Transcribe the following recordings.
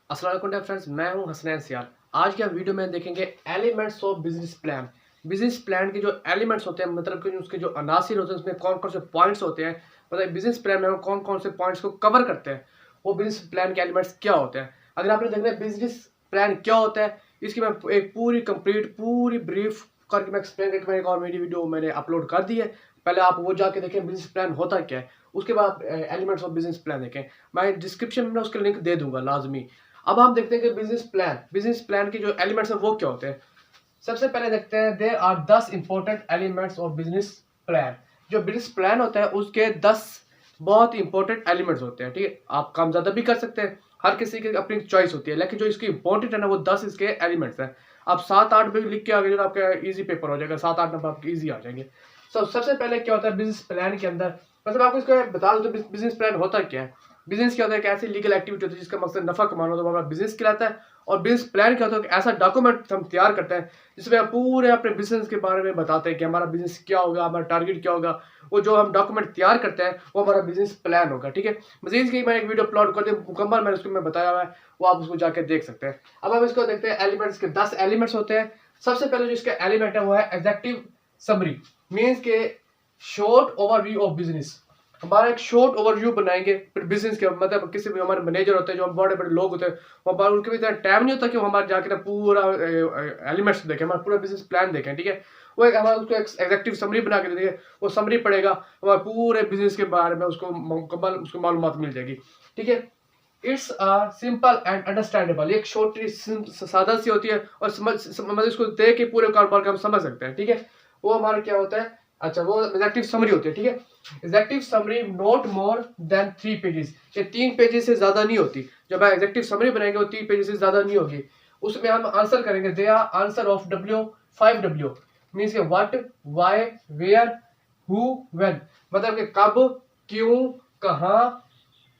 अस्सलाम वालेकुम फ्रेंड्स, मैं हूं हसनैन सियाल। आज के वीडियो में देखेंगे elements of business plan. Business plan के जो एलिमेंट्स होते हैं, मतलब कि उसके जो अनासिर होते हैं, उसमें कौन कौन से पॉइंट्स होते हैं, मतलब बिजनेस प्लान में कौन कौन से पॉइंट्स को कवर करते हैं, वो बिजनेस प्लान के एलिमेंट्स क्या होते हैं। अगर आपने देखना है बिजनेस प्लान क्या होता है, इसकी मैं एक पूरी कंप्लीट पूरी ब्रीफ करके मैं एक्सप्लेन करके मैंने एक और मेरी वीडियो मैंने अपलोड कर दी है। पहले आप वो जाके देखें बिजनेस प्लान होता क्या है, उसके बाद एलिमेंट्स ऑफ बिजनेस प्लान देखें। मैं डिस्क्रिप्शन में उसके लिंक दे दूंगा लाजमी। अब हम देखते हैं कि बिजनेस प्लान के जो एलिमेंट्स हैं वो क्या होते हैं। सबसे पहले देखते हैं there are 10 important elements of business plan. जो बिजनेस प्लान होता है उसके 10 बहुत इंपॉर्टेंट एलिमेंट्स होते हैं। ठीक है, आप काम ज्यादा भी कर सकते हैं, हर किसी की अपनी चॉइस होती है, लेकिन जो इसकी इंपॉर्टेंट है ना वो 10 इसके एलिमेंट्स हैं। आप 7-8 भी लिख के आगे जो आपका इजी पेपर हो जाएगा, 7-8 नंबर आपके इजी आ जाएंगे। सबसे पहले क्या होता है बिजनेस प्लान के अंदर, मतलब आपको इसको बता दो बिजनेस प्लान होता क्या है। बिजनेस क्या होता है, एक ऐसी लीगल एक्टिविटी होती है जिसका मकसद नफा कमाना होता है, वो हमारा बिजनेस कहलाता है। और बिजनेस प्लान क्या होता है, ऐसा डॉक्यूमेंट हम तैयार करते हैं जिसमें हम पूरे अपने बिजनेस के बारे में बताते हैं कि हमारा बिजनेस क्या होगा, हमारा टारगेट क्या होगा। वो जो हम डॉक्यूमेंट तैयार करते हैं वो हमारा बिजनेस प्लान होगा। ठीक है, मजीद की मैंने एक वीडियो अपलोड कर दी मुकम्मल, मैंने उसको बताया हुआ है, वो आप उसको जाके देख सकते हैं। अब हम इसको देखते हैं एलिमेंट्स के 10 एलिमेंट्स होते हैं। सबसे पहले जो इसका एलिमेंट है वो है एग्जेक्टिव समरी, मीन्स के शॉर्ट ओवरव्यू ऑफ बिजनेस। हमारा एक शॉर्ट ओवरव्यू बनाएंगे फिर बिजनेस के, मतलब किसी भी हमारे मैनेजर होते हैं, जो बड़े बड़े लोग होते हैं, वो उनके भी इतना टाइम नहीं होता कि वो हमारे जाके ना पूरा एलिमेंट्स देखें, हमारा पूरा बिजनेस प्लान देखें। ठीक है, वो एक हमारा उसको एग्जेक्टिव समरी बना के देंगे, वो समरी पड़ेगा, हमारे पूरे बिजनेस के बारे में उसको मुकम्मल उसको मालूमात मिल जाएगी। ठीक है, इट्स सिंपल एंड अंडरस्टैंडेबल, एक छोटी सादा सी होती है और मतलब इसको देख के पूरे कारोबार का हम समझ सकते हैं। ठीक है, वो हमारा क्या होता है, अच्छा वो एग्जेक्टिव समरी होती है। ठीक है, executive summary not more than 3 pages, ये 3 पेजेस से ज्यादा नहीं होती। जब आप एग्जेक्टिव समरी बनाएंगे वो 3 पेजेस से ज्यादा नहीं होगी। उसमें हम आंसर करेंगे, they are answer of W 5W, means के what, why, where, who, when, मतलब कि कब, क्यों, कहाँ,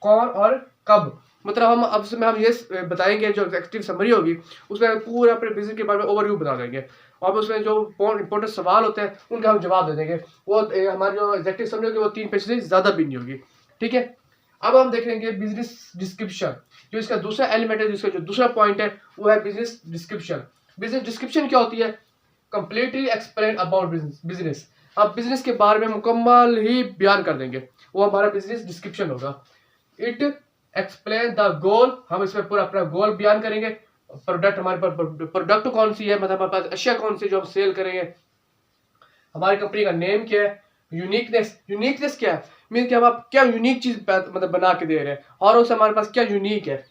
कौन और कब। मतलब हम अब उसमें हम ये बताएंगे, जो एग्जेक्टिव समरी होगी उसमें पूरा अपने बिजनेस के बारे में ओवरव्यू बता देंगे, और उसमें जो इंपॉर्टेंट सवाल होते हैं उनका हम जवाब दे देंगे। वो हमारी जो एग्जेक्टिव समरी होगी वो 3 पेज से ज्यादा भी नहीं होगी। ठीक है, अब हम देखेंगे बिजनेस डिस्क्रिप्शन, जो इसका दूसरा एलिमेंट है, जिसका जो दूसरा पॉइंट है वो है बिजनेस डिस्क्रिप्शन। बिजनेस डिस्क्रिप्शन क्या होती है, कंप्लीटली एक्सप्लेन अबाउट बिजनेस। आप बिजनेस के बारे में मुकम्मल ही बयान कर देंगे, वो हमारा बिजनेस डिस्क्रिप्शन होगा। इट एक्सप्लेन द गोल, हम इसमें पूरा अपना गोल बयान करेंगे। प्रोडक्ट, हमारे पास प्रोडक्ट कौन सी है, मतलब हमारे पास अशिया कौन सी जो हम सेल करेंगे, हमारी कंपनी का नेम क्या है, यूनिकनेस, यूनिकनेस क्या है, मीन कि हम आप क्या यूनिक चीज मतलब बना के दे रहे हैं, और उससे हमारे पास क्या यूनिक है।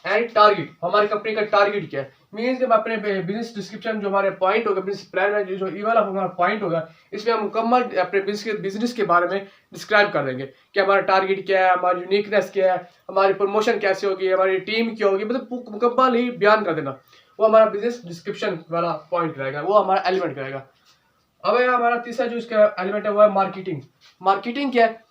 एंड टारगेट, हमारी कंपनी का टारगेट क्या है, मीन्स कि हम अपने बिजनेस डिस्क्रिप्शन जो हमारे पॉइंट होगा, बिजनेस प्लान में जो ई वाला हमारा पॉइंट होगा, इसमें हम मुकम्मल अपने बिजनेस के बारे में डिस्क्राइब कर देंगे कि हमारा टारगेट क्या है, हमारी यूनिकनेस क्या है, हमारी प्रमोशन कैसे होगी, हमारी टीम क्या होगी, मतलब मुकम्मल ही बयान कर देना। वो हमारा बिजनेस डिस्क्रिप्शन वाला पॉइंट रहेगा, वो हमारा एलिमेंट रहेगा। अब हमारा तीसरा जो इसका एलिमेंट है वो है मार्केटिंग। मार्केटिंग क्या है,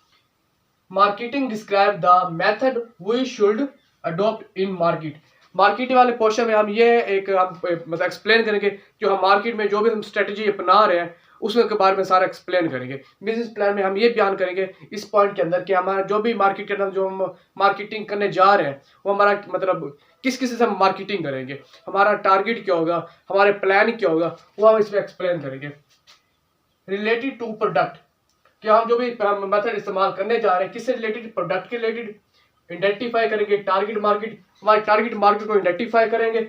marketing describe the method we should adopt in market. Market वाले पोर्शन में हम ये एक मतलब एक्सप्लेन करेंगे, जो हम मार्केट में जो भी हम स्ट्रेटजी अपना रहे हैं उसके बारे में सारा एक्सप्लेन करेंगे। बिजनेस प्लान में हम ये बयान करेंगे इस पॉइंट के अंदर कि हमारा जो भी मार्केट के अंदर जो हम मार्केटिंग करने जा रहे हैं वो हमारा मतलब किस किस से हम मार्केटिंग करेंगे, हमारा टारगेट क्या होगा, हमारे प्लान क्या होगा, वो हम इसमें एक्सप्लेन करेंगे। रिलेटेड टू प्रोडक्ट, कि हम जो भी मेथड इस्तेमाल करने जा रहे हैं किससे रिलेटेड, प्रोडक्ट के रिलेटेड आइडेंटिफाई करेंगे। टारगेट मार्केट, हमारे टारगेट मार्केट को आइडेंटिफाई करेंगे।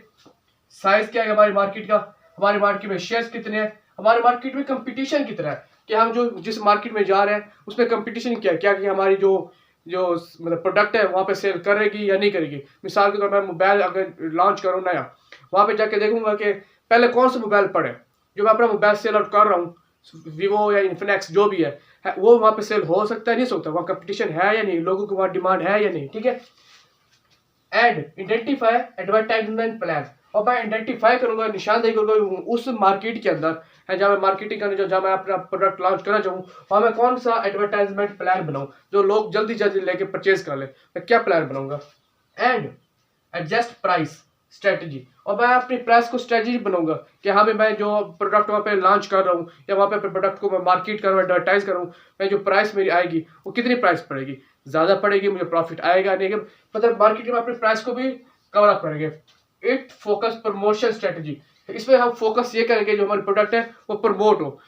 साइज क्या है हमारी मार्केट का, हमारे मार्केट में शेयर्स कितने हैं, हमारे मार्केट में कंपटीशन कितना है, कि हम जो जिस मार्केट में जा रहे हैं उसमें कंपटीशन क्या है, क्या कि हमारी जो जो मतलब प्रोडक्ट है वहाँ पे सेल करेगी या नहीं करेगी। मिसाल के तौर पर मैं मोबाइल अगर लॉन्च करूँ नया, वहाँ पे जाके देखूंगा कि पहले कौन सा मोबाइल पड़े, जो मैं अपना मोबाइल सेल आउट कर रहा हूँ, वीवो या इन्फिनिक्स जो भी है वो वहाँ पे सेल हो सकता है नहीं सकता, वहाँ कंपटीशन है या नहीं, लोगों को वहाँ डिमांड है या नहीं। ठीक है, एंड आइडेंटिफाई एडवर्टाइजमेंट प्लान, और मैं आइडेंटिफाई करूंगा, निशानदेही करूंगा उस मार्केट के अंदर है जहाँ मैं मार्केटिंग करने जहाँ मैं अपना प्रोडक्ट लॉन्च करना चाहूँ, वहाँ मैं कौन सा एडवर्टाइजमेंट प्लान बनाऊँ जो लोग जल्दी जल्दी लेके परचेज कर ले, मैं क्या प्लान बनाऊंगा। एंड एडजस्ट प्राइस स्ट्रेटजी, और मैं अपनी प्राइस को स्ट्रेटजी बनाऊंगा कि हाँ भाई मैं जो प्रोडक्ट वहाँ पे लॉन्च कर रहा हूँ या वहाँ पे प्रोडक्ट को मैं मार्केट करूँ, एडवर्टाइज करूँ, मैं जो प्राइस मेरी आएगी वो कितनी प्राइस पड़ेगी, ज़्यादा पड़ेगी, मुझे प्रॉफिट आएगा नहीं, मतलब मार्केट में अपने प्राइस को भी कवर अप करेंगे। इट फोकस प्रमोशन स्ट्रेटजी, इसमें हम फोकस ये करेंगे जो हमारे प्रोडक्ट है वो प्रमोट हो।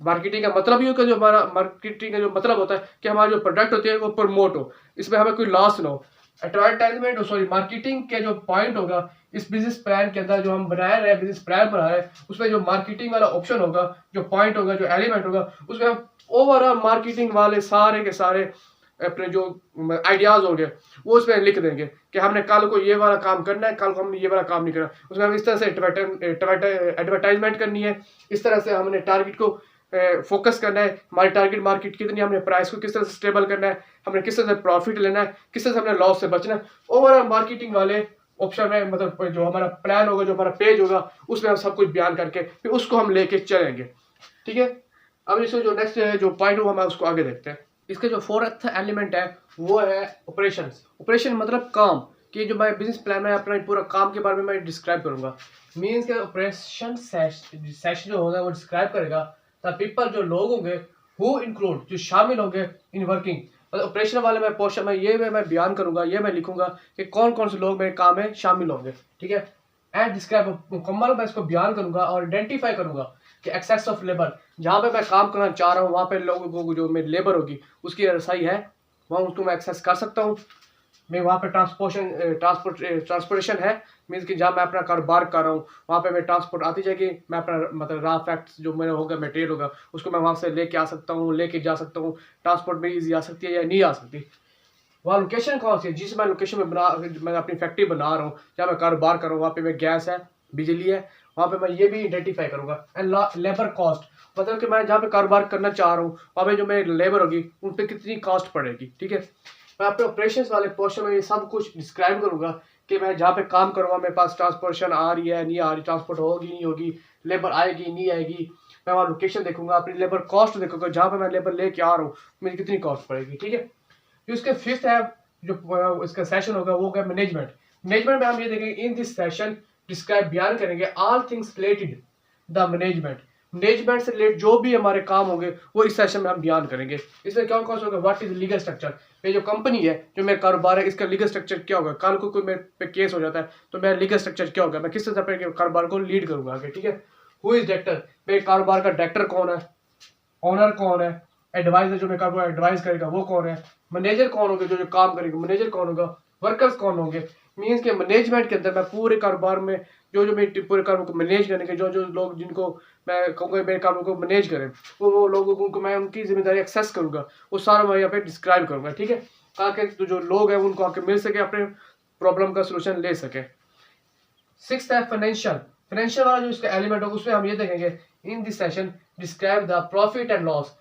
मार्केटिंग का मतलब ये, जो हमारा मार्केटिंग का जो मतलब होता है कि हमारे जो प्रोडक्ट होते हैं वो प्रमोट हो, इसमें हमें कोई लॉस ना हो। एडवर्टाइजमेंट सॉरी मार्केटिंग के जो पॉइंट होगा इस बिजनेस प्लान के अंदर, जो हम बना रहे हैं बिजनेस प्लान बना रहे हैं, उसमें जो मार्केटिंग वाला ऑप्शन होगा, जो पॉइंट होगा, जो एलिमेंट होगा, उसमें हम ओवरऑल मार्केटिंग वाले सारे के सारे अपने जो आइडियाज होंगे वो उसमें लिख देंगे कि हमने कल को ये वाला काम करना है, कल को हमने ये वाला काम नहीं करना। उसमें हम इस तरह से एडवर्टाइजमेंट करनी है, इस तरह से हमने टारगेट को फोकस करना है, हमारी टारगेट मार्केट कितनी, हमने प्राइस को किस तरह से स्टेबल करना है, हमने किस तरह से प्रॉफिट लेना है, किस तरह से हमने लॉस से बचना है। ओवरऑल मार्केटिंग वाले ऑप्शन में मतलब जो हमारा प्लान होगा, जो हमारा पेज होगा, उसमें हम सब कुछ बयान करके फिर उसको हम लेके चलेंगे। ठीक है, अब इसमें जो नेक्स्ट जो पॉइंट हुआ हम उसको आगे देखते हैं। इसके जो फोर्थ एलिमेंट है वो है ऑपरेशन। ऑपरेशन मतलब काम, कि जो मैं बिजनेस प्लान में अपना पूरा काम के बारे में मैं डिस्क्राइब करूंगा। मीन्स के ऑपरेशन सेशन जो होगा वो डिस्क्राइब करेगा द पीपल, जो लोग होंगे, हु इंक्लूड, जो शामिल होंगे इन वर्किंग। मतलब ऑपरेशन वाले में पोर्शन में ये मैं बयान करूंगा, ये मैं लिखूंगा कि कौन कौन से लोग मेरे काम में शामिल होंगे। ठीक है, एंड डिस्क्राइब मुकम्मल मैं इसको बयान करूंगा और आइडेंटिफाई करूंगा कि एक्सेस ऑफ लेबर, जहाँ पे मैं काम करना चाह रहा हूँ वहाँ पे लोगों को जो मेरी लेबर होगी उसकी रसाई है, वहाँ उसको मैं एक्सेस कर सकता हूँ। मैं वहाँ पे ट्रांसपोर्टेशन है, मीन्स कि जहाँ मैं अपना कारोबार कर रहा हूँ वहाँ पे मैं ट्रांसपोर्ट आती जाएगी, मैं अपना मतलब रॉ फैक्ट्स जो मेरा होगा, मटेरियल होगा, उसको मैं वहाँ से लेके आ सकता हूँ, लेके जा सकता हूँ। ट्रांसपोर्ट में ईजी आ सकती है या नहीं आ सकती। वहाँ लोकेशन कौन सी है, जिस मैं लोकेशन में मैं अपनी फैक्ट्री बना रहा हूँ, जहाँ मैं कारोबार कर रहा हूँ, वहाँ पे मैं गैस है, बिजली है, वहाँ पे मैं ये भी आइडेंटिफाई करूँगा। एंड लेबर कॉस्ट, मतलब कि मैं जहाँ पे कारोबार करना चाह रहा हूँ वहाँ पे जो मेरी लेबर होगी उन पर कितनी कॉस्ट पड़ेगी। ठीक है, मैं अपने ऑपरेशन वाले पोर्शन में ये सब कुछ डिस्क्राइब करूंगा कि मैं जहाँ पे काम करूँगा मेरे पास ट्रांसपोर्टेशन आ रही है, नहीं आ रही, ट्रांसपोर्ट होगी नहीं होगी, लेबर आएगी नहीं आएगी, मैं वहाँ लोकेशन देखूंगा, अपनी लेबर कॉस्ट देखूंगा, जहाँ पे मैं लेबर लेके आ रहा हूँ मेरी कितनी कॉस्ट पड़ेगी। ठीक है, जो इसके फिफ्थ है जो इसका सेशन होगा वो होगा मैनेजमेंट। मैनेजमेंट में हम ये देखेंगे, इन दिस सेशन डिस्क्राइब बयान करेंगे all things related the management. Management से रिलेटेड जो भी हमारे काम होंगे वो इस सेशन में हम बयान करेंगे। इसमें क्या कौन सा होगा, व्हाट इज लीगल स्ट्रक्चर, ये जो कंपनी है, जो मेरा कारोबार है, इसका लीगल स्ट्रक्चर क्या होगा, कल को कोई मेरे पे केस हो जाता है तो मेरा लीगल स्ट्रक्चर क्या होगा, मैं किस तरह से अपने कारोबार को लीड करूंगा आगे। ठीक है, हु इज डायरेक्टर, मेरे कारोबार का डायरेक्टर कौन है, ओनर कौन है, एडवाइजर जो मेरे कारोबार एडवाइस करेगा वो कौन है, मैनेजर कौन होगा, जो काम करेगा मैनेजर कौन होगा, वर्कर्स कौन होंगे। मीन्स के मैनेजमेंट के अंदर मैं पूरे कारोबार में जो मेरे पूरे कारोबार को मैनेज करने के जो लोग जिनको मैं कहूँगा मेरे कारोबार को मैनेज करें, वो लोगों को मैं उनकी जिम्मेदारी एक्सेस करूँगा, वो सारा मैं यहाँ पे डिस्क्राइब करूँगा। ठीक है, ताकि तो जो लोग हैं उनको आके मिल सके, अपने प्रॉब्लम का सोल्यूशन ले सके। सिक्स्थ है फाइनेंशियल। फाइनेंशियल वाला जो इसका एलिमेंट होगा उसमें हम ये देखेंगे, in this session describe the profit and loss.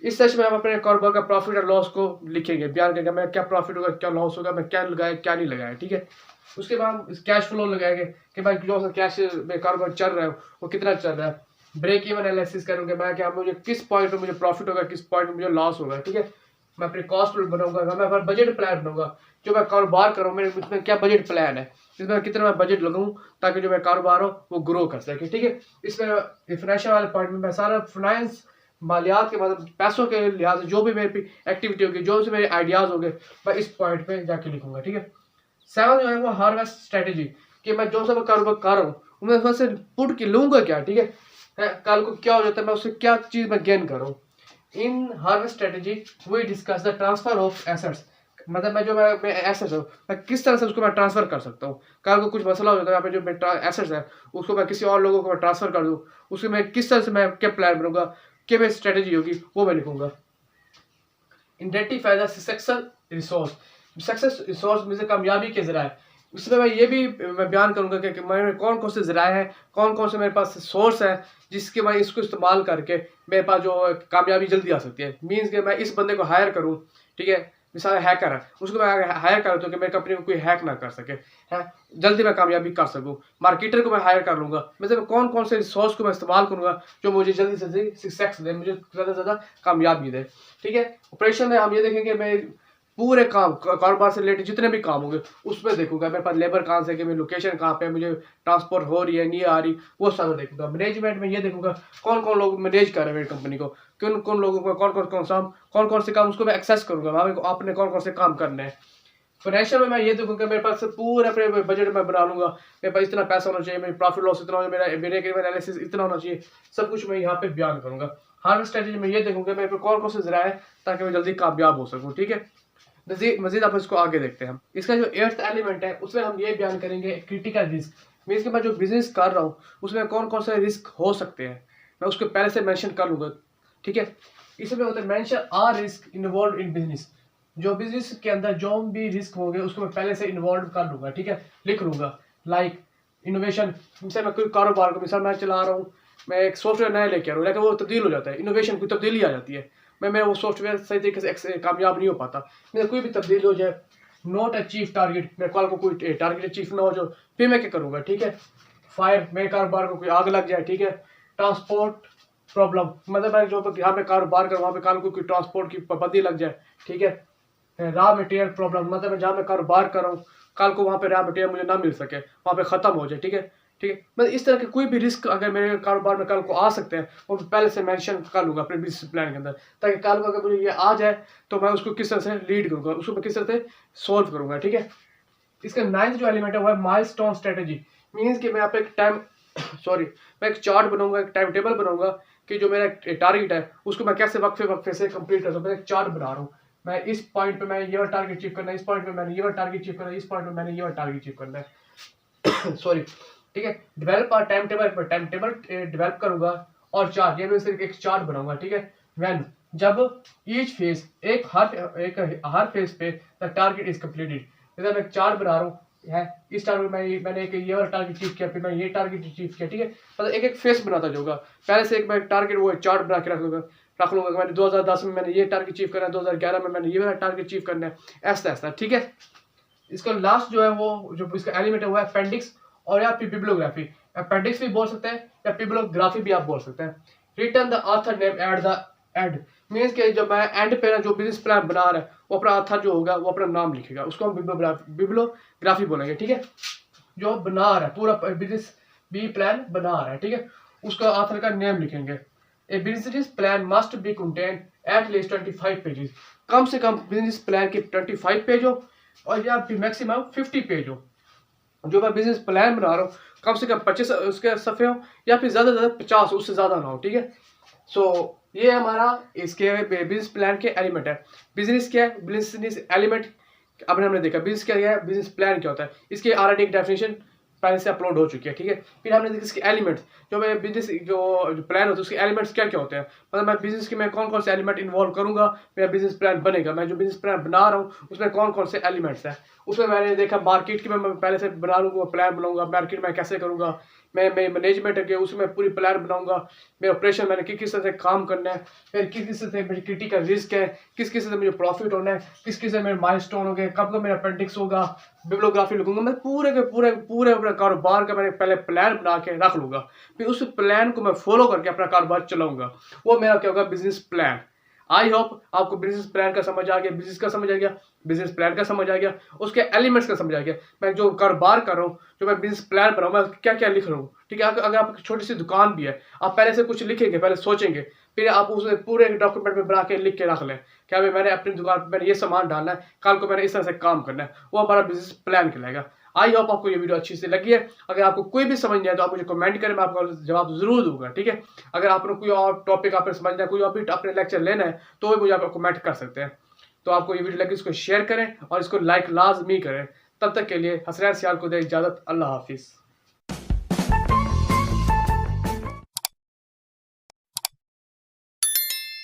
इस सेशन में हम अपने कारोबार का प्रॉफिट और लॉस को लिखेंगे, बयान करेंगे, मैं क्या प्रॉफिट होगा, क्या लॉस होगा, मैं क्या लगाया क्या नहीं लगाया। ठीक है, उसके बाद हम कैश फ्लो लगाएंगे कि भाई जो कैश में कारोबार चल रहा है वो कितना चल रहा है। ब्रेक इवन एनालिसिस करूँगा मैं, क्या मुझे किस पॉइंट पे मुझे प्रॉफिट होगा, किस पॉइंट पे मुझे लॉस होगा। ठीक है, मैं अपनी कॉस्ट बनाऊंगा, मैं अपना बजट प्लान बनाऊंगा, जो मैं कारोबार करूँ मेरे उसमें क्या बजट प्लान है, इसमें कितना मैं बजट लगाऊं ताकि जो मैं कारोबार हो वो ग्रो कर सके। ठीक है, इसमें फाइनेंशियल वाले पॉइंट में मैं सारा फाइनेंस मालियात के मतलब पैसों के लिहाज से जो भी मेरी एक्टिविटी होगी, जो भी मेरे आइडियाज होंगे, मैं इस पॉइंट पे जाके लिखूंगा। ठीक है, सेवन जो है वो हार्वेस्ट स्ट्रेटेजी, कि मैं जो सा मैं कारोबार कर रहा हूँ मैं उसमें से पुट के लूंगा क्या। ठीक है, कल को क्या हो जाता है, मैं उससे क्या चीज मैं गेन कर रहा हूँ। In harvest strategy we discuss the transfer of assets, मतलब मैं जो मैं एसेट्स हूँ मैं किस तरह से उसको मैं ट्रांसफर कर सकता हूँ। कल को कुछ मसला हो जाता है यहाँ पे, जो मेरे एसेट्स है उसको मैं किसी और लोगों को मैं ट्रांसफर कर दूँ, उसके मैं किस तरह से मैं क्या प्लान बनूंगा, क्या मेरी स्ट्रेटेजी होगी, वो मैं लिखूंगा। Identify the successful resource, success resource में से कामयाबी के जराए, उसमें मैं ये भी मैं बयान करूंगा कि मेरे कौन कौन से जराए हैं, कौन कौन से मेरे पास सोर्स है जिसके मैं इसको इस्तेमाल करके मेरे पास जो कामयाबी जल्दी आ सकती है। मीन्स कि मैं इस बंदे को हायर करूं, ठीक है, मिसाल हैकर है, उसको मैं हायर कर दूँ कि मेरी कंपनी को कोई हैक ना कर सके, है जल्दी मैं कामयाबी कर सकूँ। मार्केटर को मैं हायर कर लूँगा, मतलब कौन कौन से रिसोर्स को मैं इस्तेमाल करूँगा जो मुझे जल्दी से जल्दी सक्सेस दे, मुझे ज़्यादा से ज़्यादा कामयाबी दे। ठीक है, ऑपरेशन में हम ये देखेंगे, मैं पूरे काम कारोबार से रिलेटेड जितने भी काम होंगे उसमें देखूंगा मेरे पास लेबर कहाँ से, कि मेरी लोकेशन कहाँ पे, मुझे ट्रांसपोर्ट हो रही है नहीं आ रही, वो सारा देखूंगा। मैनेजमेंट में ये देखूंगा कौन कौन लोग मैनेज कर रहे हैं मेरी कंपनी को, किन कौन लोगों को कौन कौन से काम उसको मैं एक्सेस करूंगा, वहाँ आपने कौन कौन से काम करने हैं। फाइनेंशियल में मैं ये देखूंगा मेरे पास पूरे अपने बजट में बना लूंगा, मेरे पास इतना पैसा होना चाहिए, मेरी प्रॉफिट लॉस इतना होना, मेरे एनालिसिस इतना होना चाहिए, सब कुछ मैं यहाँ पे बयान करूंगा। हर स्ट्रेटेजी में ये देखूंगा मेरे पे कौन कौन से जराए ताकि मैं जल्दी कामयाब हो सकूँ। ठीक है, मजीद आप इसको आगे देखते हैं। इसका जो 8th एलिमेंट है उसमें हम ये बयान करेंगे क्रिटिकल रिस्क, मीन्स कि मैं जो बिजनेस कर रहा हूँ उसमें कौन कौन से रिस्क हो सकते हैं, मैं उसको पहले से मेंशन कर लूँगा। ठीक है, इसमें होता है mention are risk involve in business, जो बिजनेस के अंदर जो भी रिस्क होंगे उसको मैं पहले से इन्वॉल्व कर लूँगा। ठीक है, लिख लूँगा। लाइक इनोवेशन, मिसाल मैं कोई कारोबार को मिसाल मैं चला रहा हूँ, मैं एक सॉफ्टवेयर नया लेके आ रहा हूँ लेकिन वो तब्दील हो जाता है, इनोवेशन की तब्दीली आ जाती है, मेरा वो सॉफ्टवेयर सही तरीके से कामयाब नहीं हो पाता, मेरा कोई भी तब्दीली हो जाए, नॉट अचीव टारगेट, मेरे कॉल को कोई टारगेट अचीव ना हो जो, फिर मैं क्या करूँगा। ठीक है, फायर, मेरे कारोबार को कोई आग लग जाए। ठीक है, ट्रांसपोर्ट प्रॉब्लम, मतलब मैं जो यहाँ पे कारोबार करूँ वहाँ पे कल को कोई ट्रांसपोर्ट की पाबंदी लग जाए। ठीक है, रॉ मटेरियल प्रॉब्लम, मतलब मैं जहाँ मैं कारोबार कर रहा हूँ कल को वहाँ पे रॉ मटेरियल मुझे ना मिल सके, वहाँ पे ख़त्म हो जाए। ठीक है, ठीक है, मतलब इस तरह के कोई भी रिस्क अगर मेरे कारोबार में कल को आ सकते हैं वो पहले से मेंशन कर लूँगा अपने बिजनेस प्लान के अंदर, ताकि कल को अगर मुझे ये आ जाए तो मैं उसको किस तरह से लीड करूँगा, उसको मैं किस तरह से सॉल्व करूँगा। ठीक है, इसका 9th जो एलिमेंट है वो है माइलस्टोन स्ट्रेटेजी, मीन्स कि मैं आप एक टाइम मैं एक चार्ट बनाऊंगा, एक टाइम टेबल बनाऊंगा कि जो मेरा टारगेट है उसको मैं कैसे वक्फे से कंप्लीट कर सकूँ। मैं एक चार्ट बना रहा हूँ, मैं इस पॉइंट पे मैं ये वाला टारगेट अचीव करना है, इस पॉइंट पे मैंने ये वाला टारगेट अचीव करना है, इस पॉइंट पे मैंने ये वाला टारगेट अचीव करना है। सॉरी, ठीक है, डेवलप और टाइम टेबल डेवलप करूंगा और चार्ट, ये मैं सिर्फ एक चार्ट बनाऊंगा। ठीक है, व्हेन, जब ईच फेज, एक हर फेज पे द टारगेट इज कंप्लीटेड, जैसे मैं एक चार्ट बना रहा हूँ है, इस टारगेट में मैंने एक ये वाला टारगेट अचीव किया, फिर मैं ये टारगेट अचीव किया। ठीक है, मतलब एक एक फेस बनाता जाऊंगा, पहले से एक मैं टारगेट वो चार्ट बना के रख लूंगा मैंने 2010 में मैंने ये टारगेट अचीव करना है, 2011 में मैंने ये वाला टारगेट अचीव करना है, ऐसा ऐसा। ठीक है, इसका लास्ट जो है वो जो इसका एलिमेंट है वो है अपेंडिक्स और या फिर बिब्लियोग्राफी, अपेंडिक्स भी बोल सकते हैं या बिब्लियोग्राफी भी आप बोल सकते हैं। Return the author name at the end, means के जब मैं एंड पे जो बिजनेस प्लान बना रहा है वो अपना ऑथर जो होगा वो अपना नाम लिखेगा, उसको हम बिब्लियोग्राफी बोलेंगे। ठीक है, जो बना रहा है पूरा बिजनेस बी प्लान बना रहा है, ठीक है, उसका ऑथर का नेम लिखेंगे। A business plan must be contain at least 25 pages, कम से कम बिजनेस प्लान की 25 पेज हो और या फिर मैक्सिमम 50 पेज हो। जो मैं बिजनेस प्लान बना रहा हूँ कम से कम 25 उसके सफ़े हो या फिर ज़्यादा से ज़्यादा 50, उससे ज़्यादा ना हो। ठीक है, सो ये हमारा इसके बिजनेस प्लान के एलिमेंट है। बिजनेस क्या है, बिजनेस एलिमेंट अपने हमने देखा, बिजनेस क्या है, बिजनेस प्लान क्या होता है, इसकी ऑलरेडी एक डेफिनेशन पहले से अपलोड हो चुकी है। ठीक है, फिर हमने देखा इसके एलिमेंट्स, जो मैं बिजनेस जो प्लान होता है उसके एलिमेंट्स क्या क्या होते हैं, मतलब मैं बिजनेस के मैं कौन कौन से एलिमेंट इन्वॉल्व करूंगा, मेरा बिजनेस प्लान बनेगा, मैं जो बिजनेस प्लान बना रहा हूँ उसमें कौन कौन से एलिमेंट्स हैं। उसमें मैंने देखा मार्केट की मैं पहले से बना लूँगा, प्लान बनाऊंगा मार्केट में कैसे करूँगा, मैं मैनेजमेंट है उसमें पूरी प्लान बनाऊंगा, मेरा ऑपरेशन मैंने किस तरह से काम करना है, फिर किस तरह से मेरी क्रिटिकल रिस्क है, किस किस से मुझे प्रॉफिट होना है, किस किस से मेरे माइलस्टोन हो गए, कब का मेरा अपेंडिक्स होगा, बिब्लियोग्राफी लिखूंगा, मैं पूरे के पूरे अपने कारोबार का मैंने पहले प्लान बना के रख लूंगा, फिर उस प्लान को मैं फॉलो करके अपना कारोबार चलाऊंगा, वो मेरा क्या होगा, बिजनेस प्लान। आई होप आपको बिजनेस प्लान का समझ आ गया, बिजनेस का समझ आ गया, बिजनेस प्लान का समझ आ गया, उसके एलिमेंट्स का समझ आ गया, मैं जो कारोबार कर रहा हूँ, जो मैं बिजनेस प्लान बनाऊँ, मैं क्या क्या लिख रहा हूँ। ठीक है, अगर आपकी छोटी सी दुकान भी है, आप पहले से कुछ लिखेंगे, पहले सोचेंगे, फिर आप उसे पूरे डॉक्यूमेंट में बना के लिख के रख लें, क्या भाई मैंने अपनी दुकान पर मैंने ये सामान डालना है, कल को मैंने इस तरह से काम करना है, वो हमारा बिजनेस प्लान कहलाएगा। आई होप आपको ये वीडियो अच्छी से लगी है। अगर आपको कोई भी समझ नहीं आया तो आप मुझे कमेंट करें, मैं आपको जवाब जरूर दूंगा। ठीक है, अगर आपने कोई और टॉपिक आपने समझना है, कोई और भी अपने लेक्चर लेना है तो भी मुझे आप कमेंट कर सकते हैं। तो आपको ये वीडियो लगी इसको शेयर करें और इसको लाइक लाजमी करें। तब तक के लिए हसनैन सियाल को दे इजाज़त। अल्लाह हाफिज़।